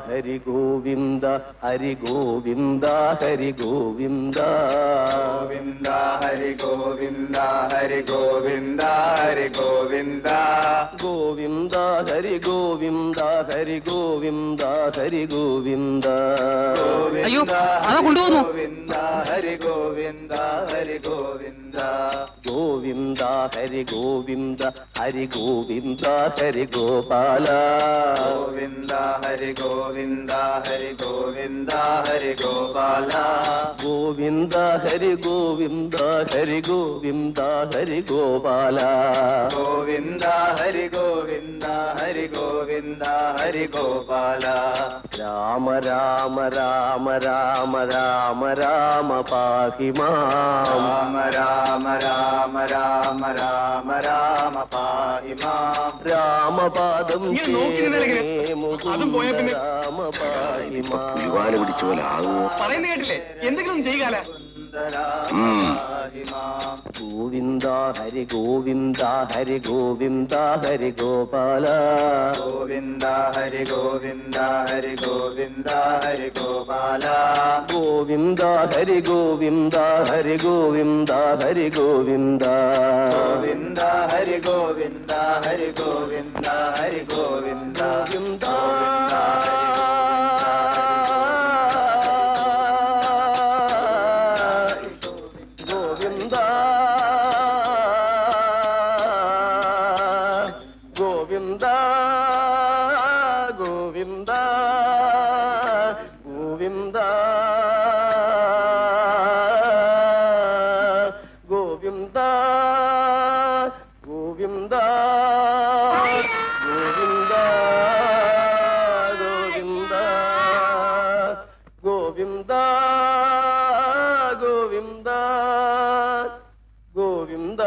ഹരി ഗോവിന്ദ ഹരി ഗോവിന്ദ ഹരി ഗോവിന്ദ ഗോവിന്ദ ഹരി ഗോവിന്ദ ഹരി ഗോവിന്ദ ഹരി ഗോവിന്ദ ഗോവിന്ദ ഹരി ഗോവിന്ദ ഹരി ഗോവിന്ദ ഹരി ഗോവിന്ദ ഗോവിന്ദ ഗോവിന്ദ ഹരി ഗോവിന്ദ ഹരി ഗോവിന്ദ ഗോവിന്ദ ഹരി ഗോവിന്ദ ഹരി ഗോവിന്ദ ഹരി ഗോപാല ഗോവിന്ദ ഹരി ഗോവിന്ദ ഹരി ഗോവിന്ദ ഹരി ഗോപാല ഗോവിന്ദ ഹരി ഗോവിന്ദ ഹരി ഗോവിന്ദ ഹരി ഗോപാല ഗോവിന്ദ ഹരി ഗോവിന്ദ ഹരി ഗോവിന്ദ ഹരി ഗോപാല രാമ രാമ രാമ രാമ രാമ രാമ പാഹി മാം രാമ രാമ രാമ രാമ രാമ രാമ പാഹി മാം രാമപാദം രാമ പാഹി മാം പിടിച്ച പോലെ ആകുമോ പറയുന്ന കേട്ടില്ലേ എന്തെങ്കിലും ചെയ്യുകാല ഗോവിന്ദ ഹരി ഗോവിന്ദ ഹരി ഗോവിന്ദ ഹരി ഗോപാല ഗോവിന്ദ ഹരി ഗോവിന്ദ ഹരി ഗോവിന്ദ ഹരി ഗോപാല ഗോവിന്ദ ഹരി ഗോവിന്ദ ഹരി ഗോവിന്ദ ഹരി ഗോവിന്ദ ഗോവിന്ദ ഹരി ഗോവിന്ദ ഹരി ഗോവിന്ദ ഹരി ഗോവിന്ദ ഗോവിന്ദ ഗോവിന്ദ ഗോവിന്ദ ഗോവിന്ദ ഗോവിന്ദ ഗോവിന്ദ ഗോവിന്ദ ഗോവിന്ദ ഗോവിന്ദ ഗോവിന്ദ